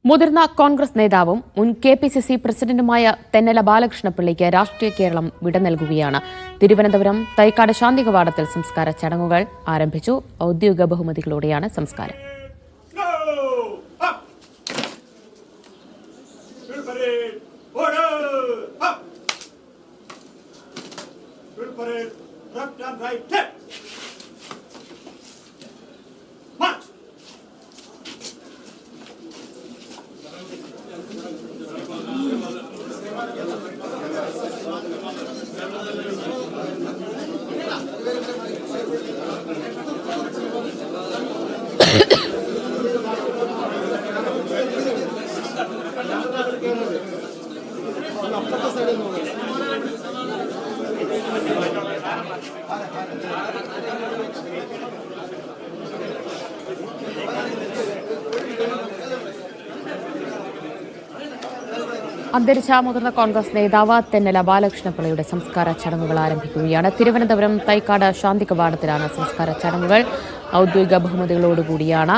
മുതിർന്ന കോൺഗ്രസ് നേതാവും മുൻ കെ.പി.സി.സി പ്രസിഡന്റുമായ തെന്നല ബാലകൃഷ്ണപിള്ളയ്ക്ക് രാഷ്ട്രീയ കേരളം വിട നൽകുകയാണ്. തിരുവനന്തപുരം തൈക്കാട് ശാന്തി കവാടത്തിൽ സംസ്കാര ചടങ്ങുകൾ ആരംഭിച്ചു. ഔദ്യോഗിക ബഹുമതികളോടെയാണ് സംസ്കാരം. അന്തരിച്ച മുതിർന്ന കോൺഗ്രസ് നേതാവ് തെന്നല ബാലകൃഷ്ണപിള്ളയുടെ സംസ്കാര ചടങ്ങുകൾ ആരംഭിക്കുകയാണ്. തിരുവനന്തപുരം തൈക്കാട് ശാന്തി കവാടത്തിലാണ് സംസ്കാര ചടങ്ങുകൾ. ഔദ്യോഗിക ബഹുമതികളോടുകൂടിയാണ്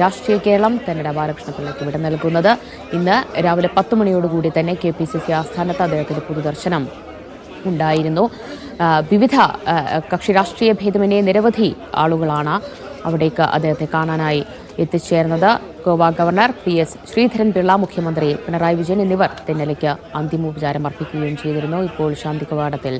രാഷ്ട്രീയ കേരളം തെന്നല ബാലകൃഷ്ണപിള്ളയ്ക്ക് വിട നൽകുന്നത്. ഇന്ന് രാവിലെ 10 മണിയോടുകൂടി തന്നെ കെ.പി.സി.സി ആസ്ഥാനത്ത് അദ്ദേഹത്തിന് പൊതുദർശനം ഉണ്ടായിരുന്നു. വിവിധ കക്ഷി രാഷ്ട്രീയ ഭേദമന്യേ നിരവധി ആളുകളാണ് അവിടേക്ക് അദ്ദേഹത്തെ കാണാനായി എത്തിച്ചേർന്നത്. Goa governor P.S. ശ്രീധരൻപിള്ള, മുഖ്യമന്ത്രി പിണറായി വിജയൻ എന്നിവർ തെന്നലയ്ക്ക് അന്തിമോപചാരം അർപ്പിക്കുകയും ചെയ്തിരുന്നു. ഇപ്പോൾ ശാന്തി കവാടത്തിൽ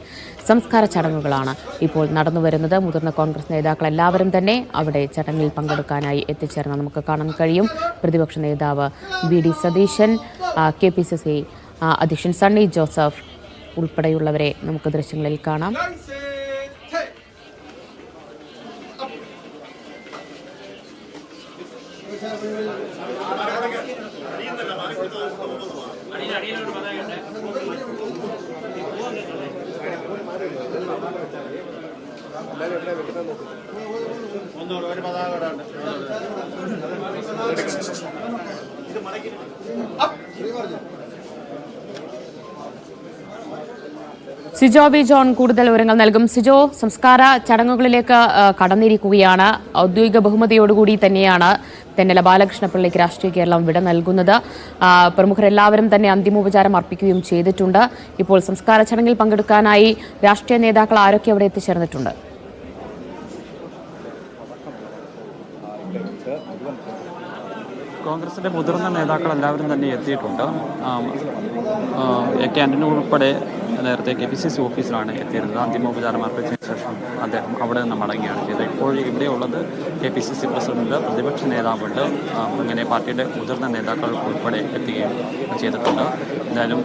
സംസ്കാര ചടങ്ങുകളാണ് ഇപ്പോൾ നടന്നുവരുന്നത്. മുതിർന്ന കോൺഗ്രസ് നേതാക്കൾ എല്ലാവരും തന്നെ അവിടെ ചടങ്ങിൽ പങ്കെടുക്കാനായി എത്തിച്ചേർന്ന് നമുക്ക് കാണാൻ കഴിയും. പ്രതിപക്ഷ നേതാവ് V.D. സതീശൻ, കെ.പി.സി.സി അധ്യക്ഷൻ സണ്ണി ജോസഫ് ഉൾപ്പെടെയുള്ളവരെ നമുക്ക് ദൃശ്യങ്ങളിൽ കാണാം. സിജോ വി ജോൺ കൂടുതൽ വിവരങ്ങൾ നൽകും. സിജോ, സംസ്കാര ചടങ്ങുകളിലേക്ക് കടന്നിരിക്കുകയാണ്. ഔദ്യോഗിക ബഹുമതിയോടുകൂടി തന്നെയാണ് തെന്നല ബാലകൃഷ്ണപിള്ളയ്ക്ക് രാഷ്ട്രീയ കേരളം വിട നൽകുന്നത്. പ്രമുഖരെല്ലാവരും തന്നെ അന്തിമോപചാരം അർപ്പിക്കുകയും ചെയ്തിട്ടുണ്ട്. ഇപ്പോൾ സംസ്കാര ചടങ്ങിൽ പങ്കെടുക്കാനായി രാഷ്ട്രീയ നേതാക്കൾ ആരൊക്കെ അവിടെ എത്തിച്ചേർന്നിട്ടുണ്ട്? കോൺഗ്രസിന്റെ മുതിർന്ന നേതാക്കൾ എല്ലാവരും തന്നെ എത്തിയിട്ടുണ്ട്. എ കെ ആന്റണി ഉൾപ്പെടെ നേരത്തെ കെ.പി.സി.സി ഓഫീസിലാണ് എത്തിയിരുന്നത്. അന്തിമോപചാരം അർപ്പിച്ചതിന് ശേഷം അദ്ദേഹം അവിടെ നിന്ന് മടങ്ങുകയാണ് ചെയ്തത്. ഇപ്പോൾ ഇവിടെയുള്ളത് കെ.പി.സി.സി പ്രസിഡന്റ്, പ്രതിപക്ഷ നേതാവുണ്ട്, അങ്ങനെ പാർട്ടിയുടെ മുതിർന്ന നേതാക്കൾ ഉൾപ്പെടെ എത്തുകയും ചെയ്തിട്ടുണ്ട്. എന്തായാലും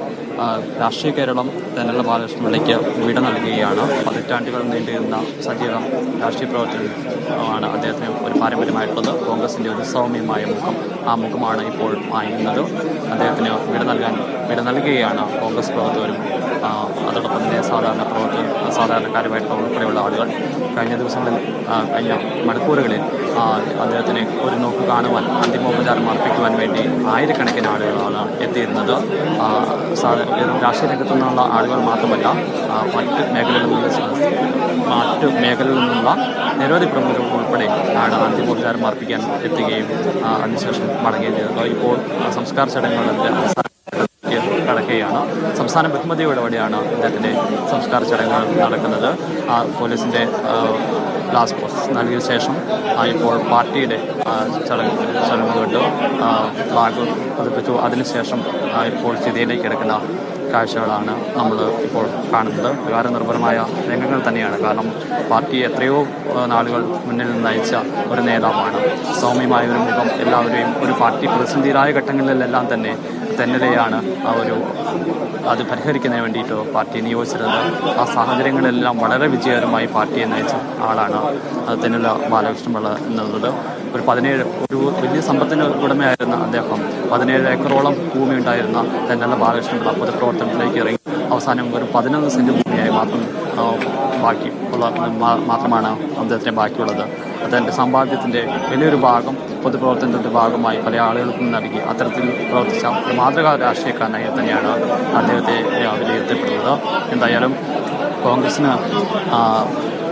രാഷ്ട്രീയ കേരളം തെന്നല ബാലകൃഷ്ണപിള്ളയ്ക്ക് വിട നൽകുകയാണ്. പതിറ്റാണ്ടുകൾ നീണ്ടിരുന്ന സജീവ രാഷ്ട്രീയ പ്രവർത്തനമാണ് അദ്ദേഹത്തിന് ഒരു പാരമ്പര്യമായിട്ടുള്ളത്. കോൺഗ്രസിൻ്റെ ഒരു സൗമ്യമായ മുഖം, ആ മുഖമാണ് ഇപ്പോൾ മായുന്നത്. അദ്ദേഹത്തിന് വിട നൽകുകയാണ് കോൺഗ്രസ് പ്രവർത്തകരും അതോടൊപ്പം തന്നെ സാധാരണക്കാരുമായിട്ടുള്ള ഉൾപ്പെടെയുള്ള ആളുകൾ. കഴിഞ്ഞ ദിവസങ്ങളിൽ, കഴിഞ്ഞ മണിക്കൂറുകളിൽ അദ്ദേഹത്തിനെ ഒരു നോക്ക് കാണുവാൻ, അന്തിമോപചാരം അർപ്പിക്കുവാൻ വേണ്ടി ആയിരക്കണക്കിന് ആളുകളാണ് എത്തിയിരുന്നത്. രാഷ്ട്രീയ രംഗത്തു നിന്നുള്ള ആളുകൾ മാത്രമല്ല, മറ്റ് മേഖലകളിൽ നിന്നുള്ള നിരവധി പ്രമുഖർ ഉൾപ്പെടെ ആണ് അന്തിമോപചാരം അർപ്പിക്കാൻ എത്തുകയും അതിനുശേഷം മടങ്ങുകയും ചെയ്തത്. ഇപ്പോൾ സംസ്കാര ചടങ്ങുകളുടെ കടക്കുകയാണ്. സംസ്ഥാന ബഹുമതിയോടുകൂടിയാണ് അദ്ദേഹത്തിൻ്റെ സംസ്കാര ചടങ്ങുകൾ നടക്കുന്നത്. പോലീസിൻ്റെ ഗ്ലാസ് പോസ്റ്റ് നൽകിയ ശേഷം ഇപ്പോൾ പാർട്ടിയുടെ ചടങ്ങുകൊണ്ട് ഫ്ലാഗ് പതിപ്പിച്ചു. അതിനുശേഷം ഇപ്പോൾ സ്ഥിതിയിലേക്ക് എടുക്കുന്ന കാഴ്ചകളാണ് നമ്മൾ ഇപ്പോൾ കാണുന്നത്. വികാരനിർഭരമായ രംഗങ്ങൾ തന്നെയാണ്. കാരണം പാർട്ടിയെ എത്രയോ നാളുകൾ മുന്നിൽ നിന്ന് നയിച്ച ഒരു നേതാവാണ്. സൗമ്യമായ ഒരു മുഖം, എല്ലാവരെയും ഒരു പാർട്ടി പ്രതിസന്ധിയിലായ ഘട്ടങ്ങളിലെല്ലാം തന്നെ തെന്നലയാണ് അത് പരിഹരിക്കുന്നതിന് വേണ്ടിയിട്ട് പാർട്ടിയെ നിയോഗിച്ചിരുന്നത്. ആ സാഹചര്യങ്ങളെല്ലാം വളരെ വിജയകരമായി പാർട്ടിയെ നയിച്ച ആളാണ് തെന്നല ബാലകൃഷ്ണപിള്ള എന്നുള്ളത്. ഒരു വലിയ സമ്പത്തിന് ഉടമയായിരുന്ന അദ്ദേഹം 17 ഏക്കറോളം ഭൂമി ഉണ്ടായിരുന്ന തെന്നല ബാലകൃഷ്ണപിള്ള പൊതുപ്രവർത്തനത്തിലേക്ക് ഇറങ്ങി അവസാനം ഒരു 11 സെന്റ് ഭൂമിയായി മാത്രമാണ് അദ്ദേഹത്തിന് ബാക്കിയുള്ളത്. അദ്ദേഹത്തിൻ്റെ സമ്പാദ്യത്തിൻ്റെ വലിയൊരു ഭാഗം പൊതുപ്രവർത്തനത്തിൻ്റെ ഭാഗമായി പല ആളുകൾക്കും നൽകി അത്തരത്തിൽ പ്രവർത്തിച്ച ഒരു മാതൃകാ രാഷ്ട്രീയക്കാരനായി തന്നെയാണ് അദ്ദേഹത്തെ വിലയിരുത്തപ്പെടുന്നത്. എന്തായാലും കോൺഗ്രസിന്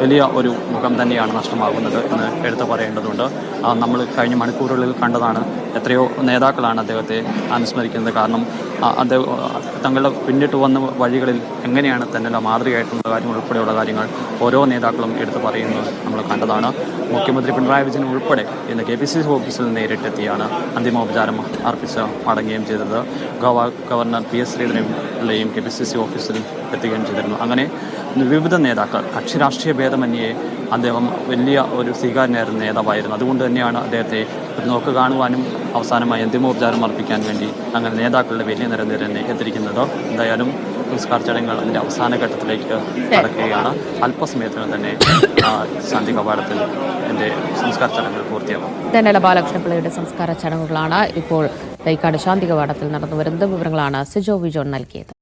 വലിയ ഒരു മുഖം തന്നെയാണ് നഷ്ടമാകുന്നത് എന്ന് എടുത്തു പറയേണ്ടതുണ്ട്. നമ്മൾ കഴിഞ്ഞ മണിക്കൂറുകളിൽ കണ്ടതാണ് എത്രയോ നേതാക്കളാണ് അദ്ദേഹത്തെ അനുസ്മരിക്കുന്നത്. കാരണം അദ്ദേഹം തങ്ങളുടെ പിന്നിട്ട് വന്ന വഴികളിൽ എങ്ങനെയാണ് തന്നെ മാതൃകയായിട്ടുള്ള കാര്യങ്ങൾ ഉൾപ്പെടെയുള്ള കാര്യങ്ങൾ ഓരോ നേതാക്കളും എടുത്തു പറയുന്നത് നമ്മൾ കണ്ടതാണ്. മുഖ്യമന്ത്രി പിണറായി വിജയൻ ഉൾപ്പെടെ ഇന്ന് KPCC ഓഫീസിൽ നേരിട്ടെത്തിയാണ് അന്തിമോപചാരം അർപ്പിച്ച് മടങ്ങുകയും ചെയ്തത്. ഗവർണർ PS ശ്രീധരനെയും KPCC ഓഫീസിൽ എത്തുകയും ചെയ്തിരുന്നു. അങ്ങനെ വിവിധ നേതാക്കൾ കക്ഷി രാഷ്ട്രീയ ഭേദമന്യേ അദ്ദേഹം വലിയ ഒരു സ്വീകാര്യനായിരുന്ന നേതാവായിരുന്നു. അതുകൊണ്ട് തന്നെയാണ് അദ്ദേഹത്തെ നോക്ക് കാണുവാനും അവസാനമായി അന്തിമോപചാരം അർപ്പിക്കാൻ വേണ്ടി അങ്ങനെ നേതാക്കളുടെ വലിയ നിര തന്നെ എത്തിയിരിക്കുന്നത്. എന്തായാലും സംസ്കാര ചടങ്ങുകൾ അതിൻ്റെ അവസാന ഘട്ടത്തിലേക്ക് കടക്കുകയാണ്. അല്പസമയത്തിന് തന്നെ ശാന്തി കവാടത്തിൽ എൻ്റെ സംസ്കാര ചടങ്ങുകൾ പൂർത്തിയാകും. തെന്നല ബാലകൃഷ്ണപിള്ളയുടെ സംസ്കാര ചടങ്ങുകളാണ് ഇപ്പോൾ തൈക്കാട് ശാന്തി കവാടത്തിൽ നടന്നുവരുന്നത്. വിവരങ്ങളാണ് സിജോ വിജോൺ നൽകിയത്.